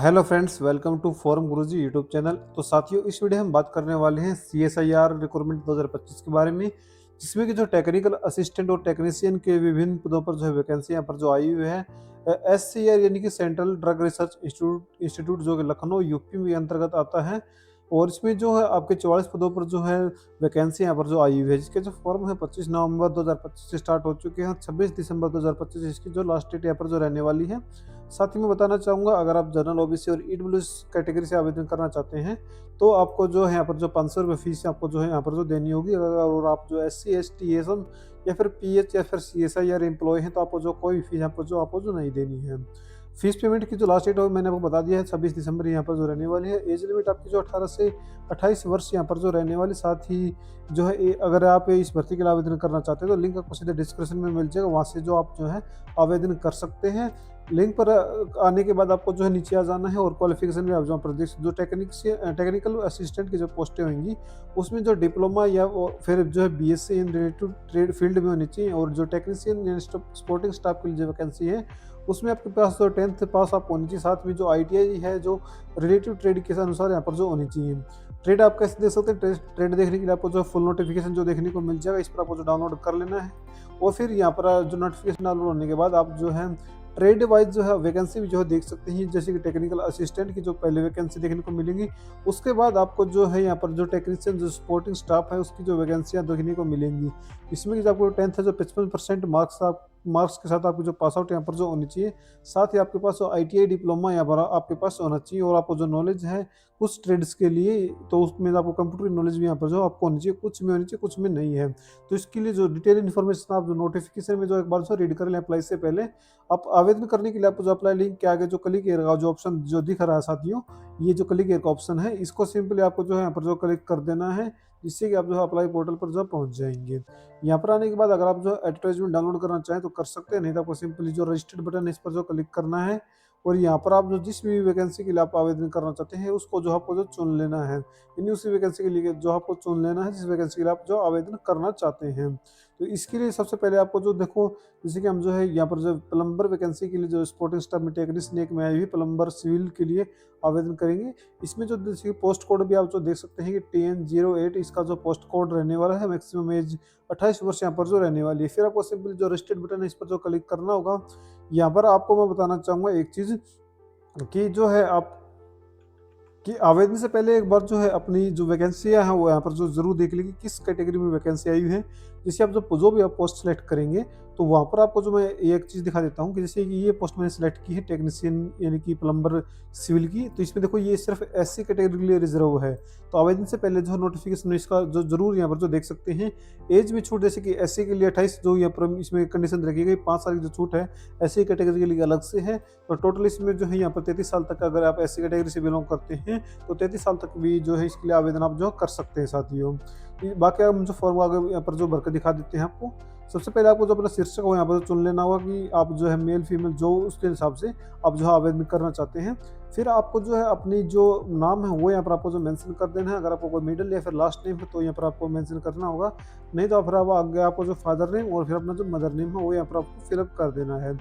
Hello friends, welcome to forum Guruji YouTube channel. तो साथियों, इस वीडियो में हम बात करने वाले हैं सीएसआईआर रिक्रूटमेंट 2025 के बारे में, जिसमें कि जो टेक्निकल असिस्टेंट और टेक्नीशियन के विभिन्न पदों पर जो है वैकेंसी यहाँ पर जो आई हुई है। एससीआर यानी कि सेंट्रल ड्रग रिसर्च इंस्टीट्यूट जो कि लखनऊ यूपी में अंतर्गत आता है। और इसमें जो है आपके 44 पदों पर जो है वैकेंसी यहाँ पर जो आई हुई है, जिसके जो फॉर्म है 25 नवंबर 2025 से स्टार्ट हो चुके हैं। 26 दिसंबर 2025 इसकी जो लास्ट डेट यहाँ पर जो रहने वाली है। साथ ही मैं बताना चाहूँगा, अगर आप जनरल ओबीसी और ईडब्ल्यू कैटेगरी से आवेदन करना चाहते हैं तो आपको जो है यहाँ पर जो 500 रुपये फीस आपको जो है यहाँ पर जो देनी होगी। और आप जो एससी एसटी ये सब या फिर पीएच या फिर सीएसआईआर एम्प्लॉय हैं तो आपको जो कोई फीस आपको जो नहीं देनी है। फीस पेमेंट की जो लास्ट डेट है मैंने आपको बता दिया है, 26 दिसंबर यहाँ पर जो रहने वाली है। एज लिमिट आपकी जो 18 से 28 वर्ष यहाँ पर जो रहने वाली। साथ ही जो है अगर आप इस भर्ती के लिए आवेदन करना चाहते हैं तो लिंक आपको सीधे डिस्क्रिप्शन में मिल जाएगा, वहाँ से जो आप जो है आवेदन कर सकते हैं। लिंक पर आने के बाद आपको जो है नीचे आ जाना है और क्वालिफिकेशन में आप जो प्रदेश जो टेक्निकल असिस्टेंट की जो पोस्टें होंगी उसमें जो डिप्लोमा या फिर जो है BSc in related trade field में होनी चाहिए। और जो टेक्नीशियन या सपोर्टिंग स्टाफ के लिए जो वैकेंसी है उसमें आपके पास जो 10th पास आप होनी चाहिए। साथ में जो आईटीआई है जो रिलेटिव ट्रेड के अनुसार यहाँ पर जो होनी चाहिए। ट्रेड आप कैसे देख सकते हैं, ट्रेड देखने के लिए आपको जो फुल नोटिफिकेशन जो देखने को मिल जाएगा, इस पर आपको जो डाउनलोड कर लेना है। और फिर यहाँ पर जो नोटिफिकेशन डाउनलोड होने के बाद आप जो है ट्रेड वाइज जो है वैकेंसी भी जो है देख सकते हैं। जैसे कि टेक्निकल असिस्टेंट की जो पहले वैकेंसी देखने को मिलेंगी, उसके बाद आपको जो है यहाँ पर जो टेक्नीशियन जो सपोर्टिंग स्टाफ है उसकी जो वैकेंसियाँ देखने को मिलेंगी। इसमें कि जो आपको 10th है जो 55% मार्क्स के साथ आपकी जो पास आउट यहाँ पर जो होनी चाहिए। साथ ही आपके पास आईटीआई डिप्लोमा यहाँ पर आपके पास होना चाहिए। और आपको जो नॉलेज है कुछ ट्रेड्स के लिए तो उसमें आपको कंप्यूटर नॉलेज भी यहाँ पर जो आपको होनी चाहिए, कुछ में होनी चाहिए कुछ में नहीं है। तो इसके लिए जो डिटेल इन्फॉर्मेशन आप जो नोटिफिकेशन में जो एक बार जो रीड कर लें अप्लाई से पहले। आप आवेदन करने के लिए आपको जो अप्लाई लिंक के आगे जो क्लिक हियर का जो ऑप्शन जो दिख रहा है साथियों, ये जो क्लिक हियर का ऑप्शन है इसको सिंपली आपको जो है यहाँ पर जो क्लिक कर देना है, जिससे कि आप जो है अप्लाई पोर्टल पर जो पहुंच जाएंगे। यहाँ पर आने के बाद अगर आप जो एडवर्टाइजमेंट डाउनलोड करना चाहें तो कर सकते हैं, नहीं तो आपको सिंपली जो रजिस्टर्ड बटन है इस पर जो क्लिक करना है। और यहाँ पर आप जो जिस भी वैकेंसी के लिए आप आवेदन करना चाहते हैं उसको जो आपको जो चुन लेना है, यानी उसी वैकेंसी के लिए जो आपको चुन लेना है जिस वैकेंसी के लिए आप जो आवेदन करना चाहते हैं। तो इसके लिए सबसे पहले आपको जो देखो, जैसे कि हम जो है यहाँ पर जो प्लम्बर वैकेंसी के लिए जो सपोर्टिंग स्टाफ में टेक्नीशियन एक में आई हुई प्लम्बर सिविल के लिए आवेदन करेंगे। इसमें जो जैसे पोस्ट कोड भी आप जो देख सकते हैं कि TN08 इसका जो पोस्ट कोड रहने वाला है। मैक्सिमम एज 28 वर्ष यहाँ पर जो रहने वाली है। फिर आपको सिंपली जो रजिस्टर्ड बटन है इस पर जो क्लिक करना होगा। यहाँ पर आपको मैं बताना चाहूँगा एक चीज़ कि जो है आप कि आवेदन से पहले एक बार जो है अपनी जो वैकेंसियाँ हैं वो यहाँ पर जो ज़रूर देख लीजिए किस कैटेगरी में वैकेंसी आई हुई है। जैसे आप जो भी आप पोस्ट सेलेक्ट करेंगे तो वहाँ पर आपको जो मैं एक चीज़ दिखा देता हूँ कि जैसे कि ये पोस्ट मैंने सेलेक्ट की है टेक्नीशियन यानी कि प्लम्बर सिविल की। तो इसमें देखो ये सिर्फ एससी कैटेगरी के लिए रिजर्व है। तो आवेदन से पहले जो नोटिफिकेशन इसका जो जरूर यहाँ पर जो देख सकते हैं। एज में छूट जैसे कि एससी के लिए 28 जो यहाँ पर इसमें कंडीशन रखी गई, 5 साल की जो छूट है एससी कैटेगरी के लिए अलग से है। तो टोटल इसमें जो है यहाँ पर 33 साल तक अगर आप एससी कैटेगरी से बिलोंग करते हैं तो 33 साल तक भी जो है इसके लिए आवेदन आप जो कर सकते हैं साथियों। बाकी हम जो फॉर्म आगे यहाँ पर जो भर कर दिखा देते हैं आपको। सबसे पहले आपको जो अपना शीर्षक हो यहाँ पर चुन लेना होगा कि आप जो है मेल फीमेल जो उसके हिसाब से आप जो है आवेदन करना चाहते हैं। फिर आपको जो है अपनी जो नाम है वो यहाँ पर आपको जो मेंशन कर देना है। अगर आपको कोई मिडिल या फिर लास्ट नेम है तो यहाँ पर आपको मेंशन करना होगा, नहीं तो फिर आप आगे आपको जो फादर नेम और फिर अपना जो मदर नेम है वो यहाँ पर आपको फिलअप कर देना है।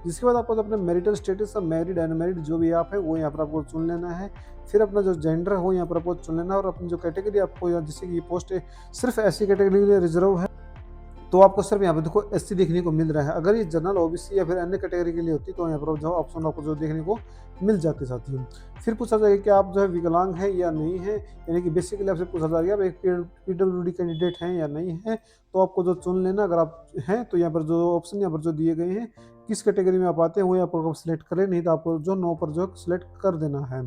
जिसके बाद आपको अपने मैरिटल स्टेटस का मैरिड अनमैरिड जो भी आप है वो यहाँ पर आपको चुन लेना है। फिर अपना जो जेंडर हो यहाँ पर आपको चुन लेना है। और अपनी जो कैटेगरी आपको यहाँ जैसे कि ये पोस्ट सिर्फ ऐसी कैटेगरी के लिए रिजर्व है तो आपको सिर्फ यहाँ पे देखो एससी देखने को मिल रहा है। अगर ये जनरल ओबीसी या फिर अन्य कैटेगरी के लिए होती तो यहाँ पर जो ऑप्शन आपको जो देखने को मिल जाते साथियों। फिर पूछा जाएगा कि आप जो है विकलांग हैं या नहीं है, यानी कि बेसिकली आपसे पूछा जाएगा आप एक PWD कैंडिडेट हैं या नहीं है। तो आपको जो चुन लेना, अगर आप हैं तो यहाँ पर जो ऑप्शन यहाँ पर जो दिए गए हैं किस कैटेगरी में आप आते हैं वो यहाँ पर सिलेक्ट करें, नहीं तो आपको जो नो पर जो सिलेक्ट कर देना है।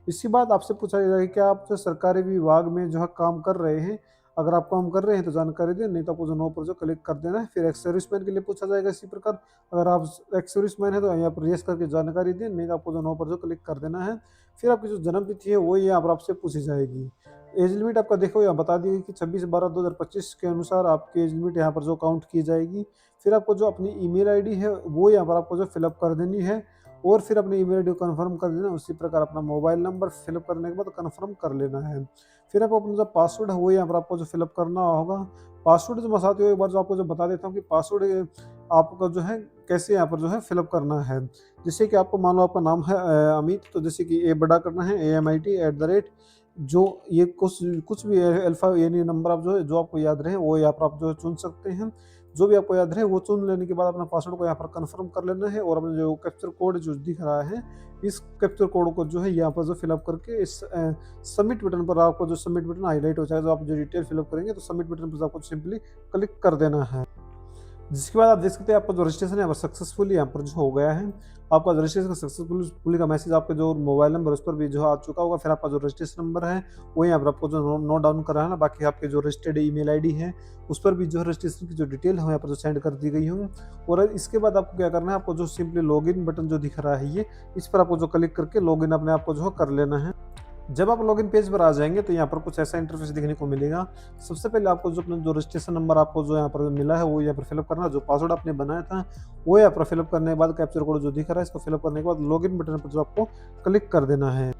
इसके बाद आपसे पूछा जाएगा कि आप जो सरकारी विभाग में जो है काम कर रहे हैं। अगर आप काम कर रहे हैं तो जानकारी दें, नहीं तो आपको जो नो पर जो क्लिक कर देना है। फिर एक्स सर्विसमैन के लिए पूछा जाएगा इसी प्रकार। अगर आप एक्स सर्विसमैन है तो यहाँ पर यस करके जानकारी दें, नहीं तो आपको जो नो पर जो क्लिक कर देना है। फिर आपकी जो जन्म तिथि है वो यहाँ पर आपसे पूछी जाएगी। एज लिमिट आपका देखो यहाँ बता दी गई कि 26/12/2025 के अनुसार आपकी एज लिमिट यहाँ पर जो काउंट की जाएगी। फिर आपको जो अपनी ईमेल आईडी है वो यहाँ पर आपको जो फिलअप कर देनी है। और फिर अपनी ईमेल आईडी कंफर्म कर देना। उसी प्रकार अपना मोबाइल नंबर फिलअप करने के बाद कंफर्म कर लेना है। फिर आप अपना जो पासवर्ड है वो यहाँ पर आपको जो फिलअप करना होगा। पासवर्ड जो मैं साथियों एक बार जो आपको जो बता देता हूँ कि पासवर्ड आपका जो है कैसे यहाँ पर जो है फिलअप करना है। जैसे कि आपको मान लो आपका नाम है अमित, तो जैसे कि ए बड़ा करना है AMIT जो ये कुछ भी अल्फा यानी नंबर आप जो है जो आपको याद रहे वो यहाँ पर आप जो है चुन सकते हैं। जो भी आपको याद रहे वो चुन लेने के बाद अपना पासवर्ड को यहाँ पर कंफर्म कर लेना है, और अपना जो कैप्चर कोड जो दिख रहा है इस कैप्चर कोड को जो है यहाँ पर जो फिलअप करके इस सबमिट बटन पर आपको जो सबमिट बटन हाईलाइट हो जाएगा, जो आप जो डिटेल फिलअप करेंगे तो सबमिट बटन पर आपको सिंपली क्लिक कर देना है। जिसके बाद आप देख सकते हैं आपका जो रजिस्ट्रेशन है यहाँ पर सक्सेसफुली यहाँ पर जो हो गया है। आपका रजिस्ट्रेशन सक्सेसफुली का मैसेज आपके जो मोबाइल नंबर उस पर भी जो आ चुका होगा। फिर आपका जो रजिस्ट्रेशन नंबर है वो यहाँ पर आपको जो नोट डाउन करा है ना, बाकी आपके जो रजिस्टर्ड ईमेल आईडी है उस पर भी जो है रजिस्ट्रेशन की जो डिटेल है यहाँ पर जो सेंड कर दी गई होंगी। और इसके बाद आपको क्या करना है, आपको जो सिंपली लॉगिन बटन जो दिख रहा है ये इस पर आपको जो क्लिक करके लॉगिन अपने आप को जो कर लेना है। जब आप लॉगिन पेज पर आ जाएंगे तो यहाँ पर कुछ ऐसा इंटरफेस देखने को मिलेगा। सबसे पहले आपको जो अपना जो रजिस्ट्रेशन नंबर आपको जो यहाँ पर मिला है वो यहाँ पर फिलअप करना, जो पासवर्ड आपने बनाया था वो यहाँ पर फिलअप करने के बाद कैप्चर कोड जो दिख रहा है इसको फिलअप करने के बाद लॉगिन बटन पर जो आपको क्लिक कर देना है।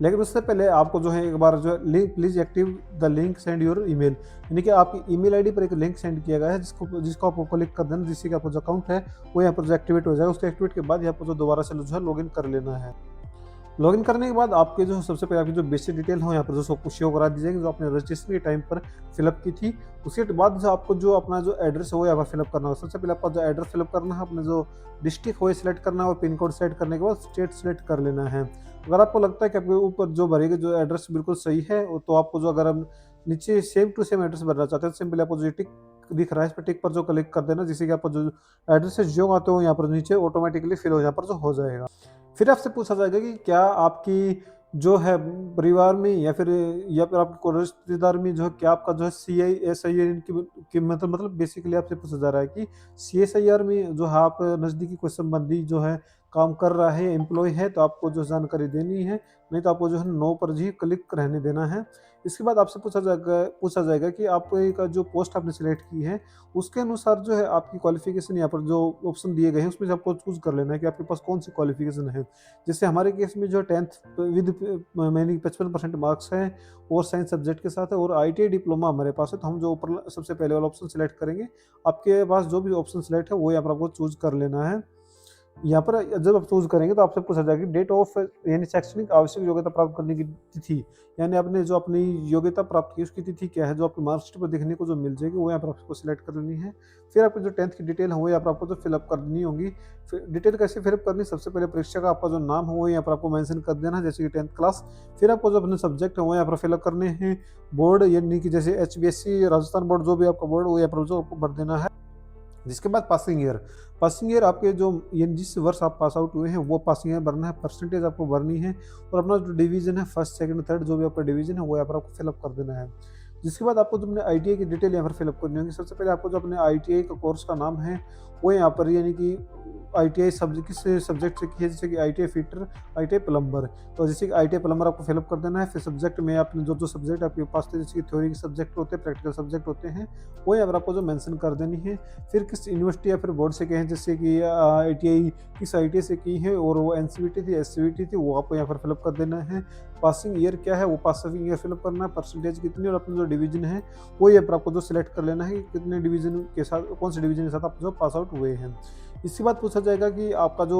लेकिन उससे पहले आपको जो है एक बार जो है link please active the link send your email, यानी कि आपकी ईमेल आईडी पर एक लिंक सेंड किया गया है जिसको आपको क्लिक कर देना, जिससे कि आपका जो अकाउंट है वो यहाँ पर जो एक्टिवेट हो जाएगा। उसके एक्टिवेट के बाद यहाँ पर जो दोबारा से जो है लॉगिन कर लेना है। लॉगिन करने के बाद आपके जो सबसे पहले आपकी जो बेसिक डिटेल हो यहाँ पर जो शो करा दी जाएगी, जो आपने रजिस्ट्रेशन के टाइम पर फिलअप की थी। उसके बाद जो आपको जो अपना जो एड्रेस है वो यहाँ पर फिलअप करना होगा। सबसे पहले आपका जो एड्रेस फिलअप करना है, अपने जो डिस्ट्रिक्ट हो सिलेक्ट करना है और पिन कोड सेलेक्ट करने के बाद स्टेट सेलेक्ट कर लेना है। अगर आपको लगता है कि आपके ऊपर जो भरेगा जो एड्रेस बिल्कुल सही है तो आपको जो अगर हम नीचे सेम टू सेम एड्रेस भरना चाहते हैं तो सिंपली आपको जो टिक दिख रहा है इस पर टिक पर जो क्लिक कर देना, जिससे कि आपका जो एड्रेस है जो आते हो यहाँ पर नीचे ऑटोमेटिकली फिल हो यहाँ पर जो हो जाएगा। फिर आपसे पूछा जाएगा कि क्या आपकी जो है परिवार में या फिर आपके कोई रिश्तेदार में जो है क्या आपका जो है CISIR की मतलब बेसिकली आपसे पूछा जा रहा है कि CSIR में जो है आप नज़दीकी कोई संबंधी जो है काम कर रहा है, एम्प्लॉय है, तो आपको जो जानकारी देनी है, नहीं तो आपको जो है नो पर ही क्लिक रहने देना है। इसके बाद आपसे पूछा जाएगा कि आपका जो पोस्ट आपने सिलेक्ट की है उसके अनुसार जो है आपकी क्वालिफिकेशन यहाँ पर जो ऑप्शन दिए गए हैं उसमें से आपको चूज कर लेना है कि आपके पास कौन सी क्वालिफिकेशन है। जैसे हमारे केस में जो 10th विद मैंने 55% मार्क्स हैं और साइंस सब्जेक्ट के साथ है और ITI डिप्लोमा हमारे पास है, तो हम जो ऊपर सबसे पहले वाला ऑप्शन सेलेक्ट करेंगे। आपके पास जो भी ऑप्शन सेलेक्ट है वो यहाँ पर आपको चूज कर लेना है। यहाँ पर जब आप चूज करेंगे तो आपसे पूछा जाएगा डेट ऑफ यानी शैक्षणिक आवश्यक योग्यता प्राप्त करने की तिथि, यानी आपने जो अपनी योग्यता प्राप्त की उसकी तिथि क्या है, जो आपकी मार्कशीट पर देखने को जो मिल जाएगी वो यहाँ पर आपको सिलेक्ट कर लेनी है। फिर आपकी जो 10th की डिटेल है वो यहाँ पर आपको जो फिलअप करनी होगी। फिर डिटेल कैसे फिलअप करनी, सबसे पहले परीक्षा का आपका जो नाम है वो यहाँ पर आपको मेंशन कर देना है, जैसे कि 10th क्लास। फिर आपको जो अपने सब्जेक्ट है वो यहाँ पर फिलअप करने हैं। बोर्ड यानी कि जैसे HBSC राजस्थान बोर्ड जो भी आपका बोर्ड वो यहाँ पर जो आपको भर देना है। जिसके बाद पासिंग ईयर आपके जो ये जिस वर्ष आप पास आउट हुए हैं वो पासिंग ईयर भरना है, परसेंटेज आपको भरनी है और अपना जो डिवीजन है फर्स्ट सेकंड थर्ड जो भी आपका डिवीजन है वो यहाँ पर आपको फिलअप कर देना है। जिसके बाद आपको जो अपने ITI की डिटेल यहाँ पर फिलअप करनी होगी। सबसे पहले आपको जो अपने ITI का कोर्स का नाम है वो यहाँ पर यानी कि ITI सब्जेक्ट किस सब्जेक्ट से की है, जैसे कि ITI फिटर, ITI प्लम्बर, तो जैसे कि ITI प्लम्बर आपको फिलअप कर देना है। फिर सब्जेक्ट में आपने जो सब्जेक्ट आपके पास थे, जैसे कि थ्योरी के सब्जेक्ट होते हैं, प्रैक्टिकल सब्जेक्ट होते हैं, वो यहाँ पर आपको जो मेंशन कर देनी है। फिर किस यूनिवर्सिटी या फिर बोर्ड से कहें, जैसे कि ITI किस ITI से की है और वो NCVT थी SCVT थी, वो आपको यहाँ पर फिलअप कर देना है। पासिंग ईयर क्या है वो पासिंग ईयर फिलअप करना है, परसेंटेज कितनी और अपना जो डिवीजन है वो यहाँ पर आपको जो सिलेक्ट कर लेना है कि कितने डिवीजन के साथ कौन से डिवीजन के साथ आप जो पास आउट हुए हैं। इसके बाद पूछा जाएगा कि आपका जो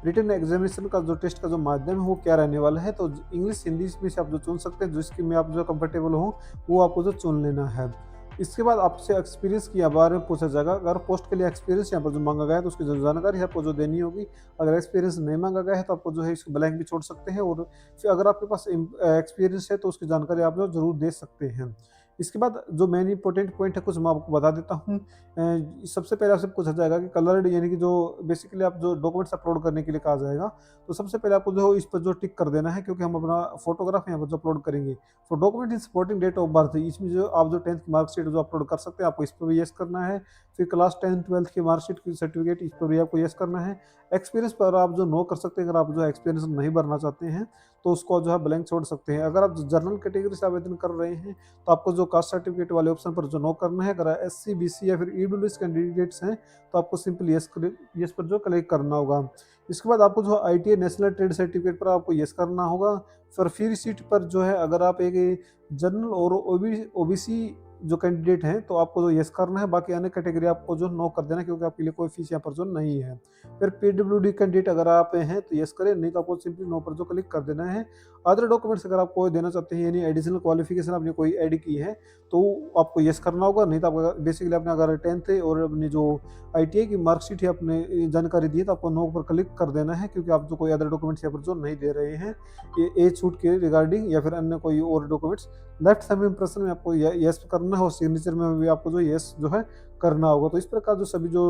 रिटन एग्जामिनेशन का जो टेस्ट का जो माध्यम है वो क्या रहने वाला है, तो इंग्लिश हिंदी में से आप जो चुन सकते हैं, जिसकी में आप जो कंफर्टेबल हो वो आपको जो चुन लेना है। इसके बाद आपसे एक्सपीरियंस के बारे में पूछा जाएगा। अगर पोस्ट के लिए एक्सपीरियंस यहाँ पर जो मांगा गया है तो उसकी जो जानकारी आपको जो देनी होगी। अगर एक्सपीरियंस नहीं मांगा गया है तो आपको जो है इसको ब्लैंक भी छोड़ सकते हैं, और फिर अगर आपके पास एक्सपीरियंस है तो उसकी जानकारी आप जो जरूर दे सकते हैं। इसके बाद जो मेन इंपॉर्टेंट पॉइंट है कुछ मैं आपको बता देता हूँ। सबसे पहले आपसे पूछा जाएगा कि कलर्ड यानी कि जो बेसिकली आप जो डॉक्यूमेंट्स अपलोड करने के लिए कहा जाएगा, तो सबसे पहले आपको जो इस पर जो टिक कर देना है, क्योंकि हम अपना फोटोग्राफ यहाँ पर जो अपलोड करेंगे। For document in supporting date of birth, इसमें जो आप जो 10th की मार्कशीट जो अपलोड कर सकते हैं आपको इस पर भी यस करना है। फिर क्लास 10th 12th की मार्कशीट की सर्टिफिकेट इस पर भी आपको यस करना है। एक्सपीरियंस पर आप जो नो कर सकते हैं, अगर आप जो एक्सपीरियंस नहीं भरना चाहते हैं तो उसको जो है ब्लैंक छोड़ सकते हैं। अगर आप जर्नल कैटेगरी से आवेदन कर रहे हैं तो आपको जो कास्ट सर्टिफिकेट वाले ऑप्शन पर जो नो करना है। अगर एससी, बीसी या फिर ईडब्ल्यूएस कैंडिडेट्स हैं तो आपको सिंपली यस पर जो क्लिक करना होगा। इसके बाद आपको जो आईटीआई नेशनल ट्रेड सर्टिफिकेट पर आपको यस करना होगा। फिर फ्री सीट पर जो है अगर आप एक जनरल और ओबीसी जो कैंडिडेट हैं तो आपको जो यस करना है, बाकी अन्य कैटेगरी आपको जो नो कर देना है क्योंकि आपके लिए कोई फीस यहाँ पर जो नहीं है। फिर पीडब्ल्यूडी कैंडिडेट अगर आप हैं तो यस करें, नहीं तो आपको सिंपली नो पर जो क्लिक कर देना है। अदर डॉक्यूमेंट्स अगर आप कोई देना चाहते हैं यानी एडिशनल क्वालिफिकेशन आपने कोई ऐड की है तो आपको यस करना होगा, नहीं तो आपको बेसिकली आपने अगर 10th और अपनी जो आईटीआई की मार्कशीट है आपने जानकारी दी है तो आपको नो पर क्लिक कर देना है क्योंकि आप जो कोई अदर डॉक्यूमेंट्स यहाँ पर जो नहीं दे रहे हैं ये एज छूट के रिगार्डिंग या फिर अन्य कोई और डॉक्यूमेंट्स। लेफ्ट थंब इम्प्रेशन में आपको यस करना है और सिग्नेचर में भी आपको जो यस जो है करना होगा। तो इस प्रकार जो सभी जो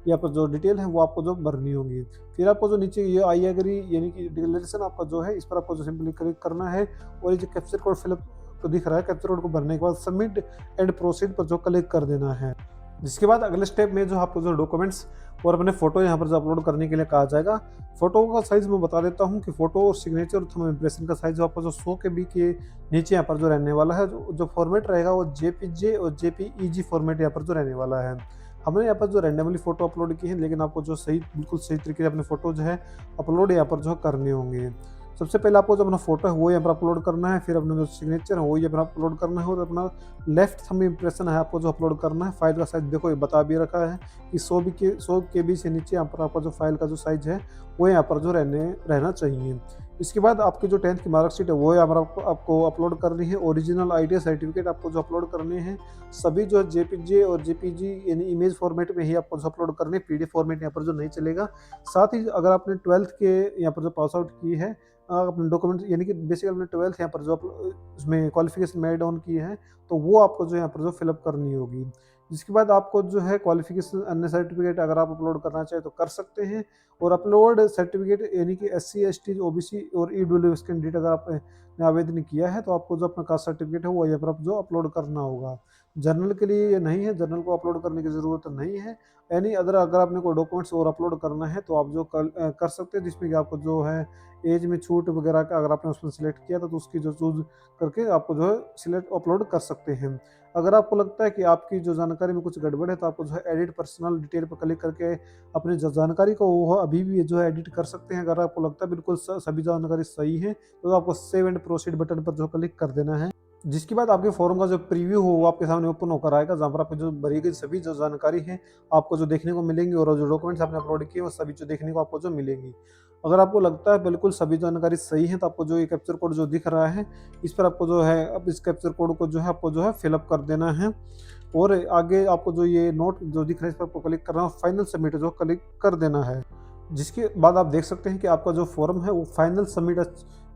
यहाँ पर जो डिटेल है वो आपको जो भरनी होगी। फिर आपको जो नीचे ये आई एग्री यानी कि डिक्लेरेशन आपका जो है इस पर आपको जो सिंपली क्लिक करना है और ये जो कैप्चर कोड फिलअप तो दिख रहा है, कैप्चर कोड को भरने के बाद सबमिट एंड प्रोसीड पर जो क्लिक कर देना है। जिसके बाद अगले स्टेप में जो आपको जो डॉक्यूमेंट्स और अपने फोटो यहाँ पर जो अपलोड करने के लिए कहा जाएगा। फोटो का साइज मैं बता देता हूँ कि फोटो और सिग्नेचर और थंब इम्प्रेशन का साइज आपको जो 100 KB के नीचे यहाँ पर जो रहने वाला है। जो फॉर्मेट रहेगा वो जेपीजे और जेपीईजी फॉर्मेट यहाँ पर जो रहने वाला है। हमने यहाँ पर जो रैंडमली फोटो अपलोड की है लेकिन आपको जो सही बिल्कुल सही तरीके से अपने फोटो जो है अपलोड यहाँ पर जो करने होंगे। सबसे पहले आपको जो अपना फोटो है वो यहाँ पर अपलोड करना है, फिर अपना जो सिग्नेचर है वो यहाँ पर अपलोड करना है और अपना लेफ्ट थंब इम्प्रेशन है आपको जो अपलोड करना है। फाइल का साइज देखो ये बता भी रखा है कि 100 KB से नीचे यहाँ पर आपका जो फाइल का जो साइज है वो यहाँ पर जो रहना चाहिए। इसके बाद आपकी जो 10th की मार्कशीट है वो यहाँ पर आपको अपलोड करनी है। ओरिजिनल आईटीआई सर्टिफिकेट आपको जो अपलोड करने हैं सभी जो जेपीजे और जेपीजी यानी इमेज फॉर्मेट में ही आपको जो अपलोड करने, पीडीएफ फॉर्मेट यहाँ पर जो नहीं चलेगा। साथ ही अगर आपने 12th के यहाँ पर जो पास आउट की है अपने डॉक्यूमेंट यानी कि बेसिकली अपने 12th यहाँ पर जो उसमें क्वालिफिकेशन में एड ऑन की है तो वो आपको जो यहाँ पर जो फिलअप करनी होगी। जिसके बाद आपको जो है क्वालिफिकेशन अन्य सर्टिफिकेट अगर आप अपलोड करना चाहें तो कर सकते हैं। और अपलोड सर्टिफिकेट यानी कि एससी, एसटी, ओबीसी और ईडब्ल्यूएस कैंडिडेट अगर आपने आवेदन किया है तो आपको जो अपना कास्ट सर्टिफिकेट है वो यहाँ पर आप जो अपलोड करना होगा। जर्नल के लिए ये नहीं है, जर्नल को अपलोड करने की ज़रूरत नहीं है। एनी अदर अगर आपने कोई डॉक्यूमेंट्स और अपलोड करना है तो आप जो कर सकते हैं जिसमें कि आपको जो है एज में छूट वगैरह का अगर आपने उसमें सिलेक्ट किया था तो उसकी जो चूज करके आपको जो है सिलेक्ट अपलोड कर सकते हैं। अगर आपको लगता है कि आपकी जो जानकारी में कुछ गड़बड़ है तो आपको जो है एडिट पर्सनल डिटेल पर क्लिक करके अपनी जो जानकारी को वो अभी भी जो है एडिट कर सकते हैं। अगर आपको लगता है बिल्कुल सभी जानकारी सही है तो आपको सेव एंड प्रोसीड बटन पर जो क्लिक कर देना है। जिसके बाद आपके फॉर्म का जो प्रीव्यू हो वो आपके सामने ओपन होकर आएगा जहाँ पर आपकी जो भरी गई सभी जो जानकारी है आपको जो देखने को मिलेंगी और जो डॉक्यूमेंट्स आपने अपलोड किए वो सभी जो देखने को आपको जो मिलेंगी। अगर आपको लगता है बिल्कुल सभी जानकारी सही है तो आपको जो ये कैप्चर कोड जो दिख रहा है इस पर आपको जो है अब इस कैप्चर कोड को जो है आपको जो है फिलअप कर देना है और आगे आपको जो ये नोट जो दिख रहा है इस पर आपको क्लिक करना है, फाइनल सबमिट जो क्लिक कर देना है। जिसके बाद आप देख सकते हैं कि आपका जो फॉर्म है वो फाइनल सबमिट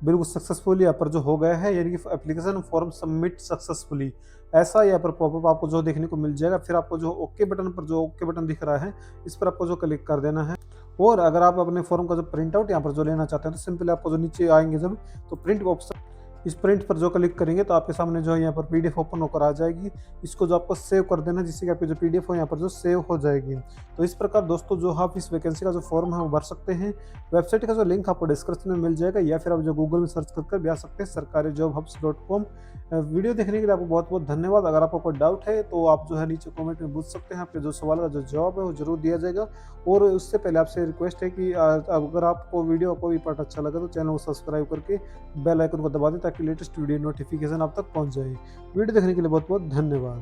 बिल्कुल सक्सेसफुली यहाँ पर जो हो गया है यानी कि एप्लीकेशन फॉर्म सबमिट सक्सेसफुली ऐसा यहाँ पर पॉपअप आपको जो देखने को मिल जाएगा। फिर आपको जो ओके बटन पर जो ओके बटन दिख रहा है इस पर आपको जो क्लिक कर देना है। और अगर आप अपने फॉर्म का जो प्रिंट आउट यहाँ पर जो लेना चाहते हैं तो सिंपली आपको जो नीचे आएंगे जब तो प्रिंट ऑप्शन इस प्रिंट पर जो क्लिक करेंगे तो आपके सामने जो है यहाँ पर पीडीएफ ओपन होकर आ जाएगी। इसको जो आपको सेव कर देना जिससे कि आपकी जो पीडीएफ हो यहाँ पर जो सेव हो जाएगी। तो इस प्रकार दोस्तों जो आप इस वैकेंसी का जो फॉर्म है वो भर सकते हैं। वेबसाइट का जो लिंक आपको डिस्क्रिप्शन में मिल जाएगा या फिर आप जो गूगल में सर्च कर भी आ सकते हैं sarkarijobhubs.com। वीडियो देखने के लिए आपको बहुत बहुत धन्यवाद। अगर आपको कोई डाउट है तो आप जो है नीचे कमेंट में पूछ सकते हैं, आपके जो सवाल का जो जवाब है वो जरूर दिया जाएगा। और उससे पहले आपसे रिक्वेस्ट है कि अगर आपको वीडियो कोई पार्ट अच्छा लगा तो चैनल को सब्सक्राइब करके बेल आइकन को दबा दें ताकि लेटेस्ट वीडियो नोटिफिकेशन आप तक पहुंच जाए। वीडियो देखने के लिए बहुत बहुत धन्यवाद।